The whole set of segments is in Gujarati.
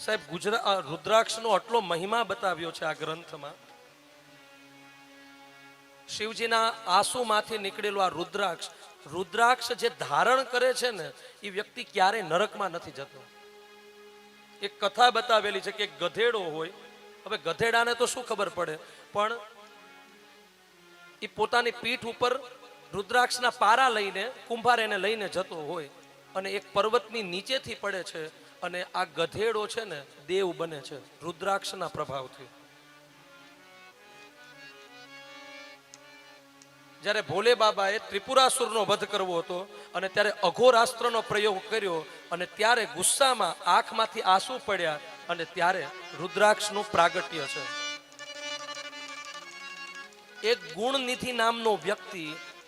સાહેબ રુદ્રાક્ષનો આટલો મહિમા બતાવ્યો છે આ ગ્રંથમાં. શિવજીના આંસુમાંથી નીકળેલો આ રુદ્રાક્ષ જે ધારણ કરે છે ને એ વ્યક્તિ ક્યારેય નરકમાં નથી જતો. એક કથા બતાવેલી છે કે એક ગધેડો હોય. હવે ગધેડાને તો શું ખબર પડે, પણ એ પોતાની પીઠ ઉપર રુદ્રાક્ષના પારા લઈને કુંભાર એને લઈને જતો હોય અને એક પર્વતની નીચેથી પડે છે અને આ ગધેડો છે ને દેવ બને છે રુદ્રાક્ષના પ્રભાવથી. જ્યારે ભોલે બાબાએ ત્રિપુરાસુરનો વધ કરવો હતો અને ત્યારે અઘોરાસ્ત્રનો પ્રયોગ કર્યો અને ત્યારે ગુસ્સામાં આંખમાંથી આંસુ પડ્યા અને ત્યારે રુદ્રાક્ષનું પ્રાગટ્ય છે. એક ગુણનિધિ નામનો વ્યક્તિ,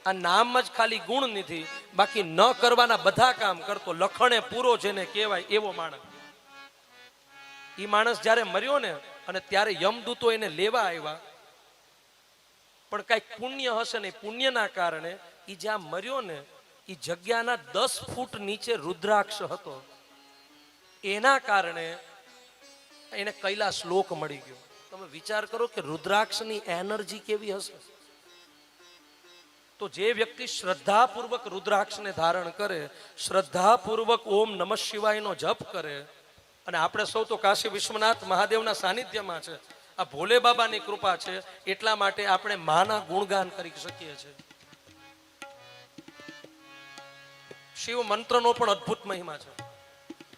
આ નામ જ ખાલી ગુણનિધિ, બાકી ન કરવાના બધા કામ કરતો, લખણે પૂરો જેને કહેવાય એવો માણસ. એ માણસ જ્યારે મર્યો ને અને ત્યારે યમદૂતો એને લેવા આવ્યા, પણ કઈક પુણ્ય હશે ને, પુણ્યના કારણે એ જ્યાં મર્યો ને એ જગ્યાના 10 ફૂટ નીચે રુદ્રાક્ષ હતો. એના કારણે એને કૈલાસ લોક મળી ગયો. તમે વિચાર કરો કે રુદ્રાક્ષની એનર્જી કેવી હશે. તો જે વ્યક્તિ શ્રદ્ધાપૂર્વક રુદ્રાક્ષને ધારણ કરે, શ્રદ્ધાપૂર્વક ઓમ નમઃ શિવાયનો જપ કરે, અને આપણે સૌ તો કાશી વિશ્વનાથ મહાદેવના સાનિધ્યમાં છે, આ ભોલે બાબાની કૃપા છે, એટલા માટે આપણે માના ગુણગાન કરી શકીએ છીએ. શિવ મંત્રનો પણ અદ્ભુત મહિમા છે.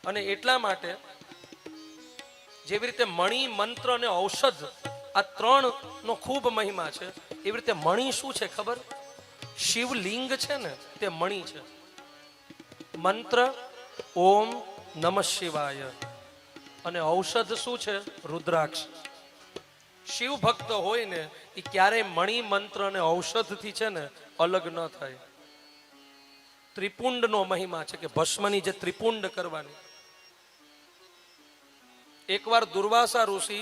અને એટલા માટે જેવી રીતે મણિ, મંત્ર અને ઔષધ આ 3 નો ખૂબ મહિમા છે, એવી રીતે મણિ શું છે ખબર? શિવલિંગ છે ને તે મણિ છે. મંત્ર ઓમ નમઃ શિવાય અને ઔષધ શું છે? રુદ્રાક્ષ. શિવ ભક્ત હોય ને એ ક્યારેય મણિ, મંત્ર અને ઔષધથી છે ને અલગ ન થાય. ત્રિપુંડનો મહિમા છે કે ભસ્મની જે ત્રિપુંડ કરવાની. એકવાર દુર્વાસા ઋષિ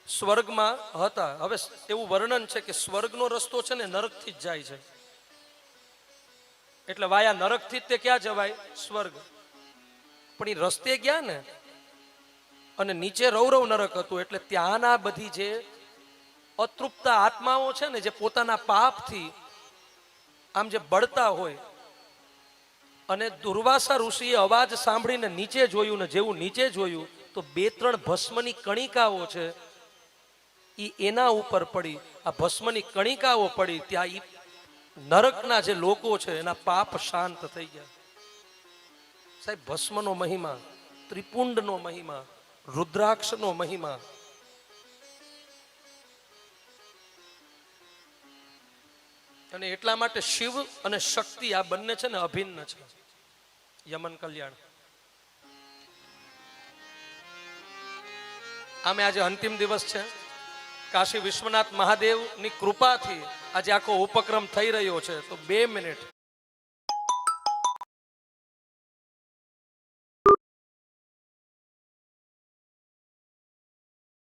સ્વર્ગમાં હતા. હવે એવું વર્ણન છે કે સ્વર્ગનો રસ્તો છે ને નરકથી જ જાય છે, એટલે વાયા નરકથી તે ક્યાં જવાય? સ્વર્ગ. પણ એ રસ્તે ગયા ને અને નીચે રૌરવ નરક હતું, એટલે ત્યાંના બધી જે અતૃપ્ત આત્માઓ છે ને, જે પોતાના પાપથી આમ જે બળતા હોય, અને દુર્વાસા ઋષિએ અવાજ સાંભળીને નીચે જોયું, ને જેવું નીચે જોયું તો 2-3 ભસ્મની કણિકાઓ છે એના ઉપર પડી. આ ભસ્મની કણિકાઓ પડી ત્યાં નરકના જે લોકો છે એના પાપ શાંત થઈ ગયા. સાહેબ, ભસ્મનો મહિમા, ત્રિપુંડનો મહિમા, રુદ્રાક્ષનો મહિમા. અને એટલા માટે શિવ અને શક્તિ આ બંને છે ને અભિન્ન છે. યમન કલ્યાણ. આમે આજે અંતિમ દિવસ છે. કાશી વિશ્વનાથ મહાદેવની કૃપાથી આજે આખો ઉપક્રમ થઈ રહ્યો છે. તો 2 મિનિટ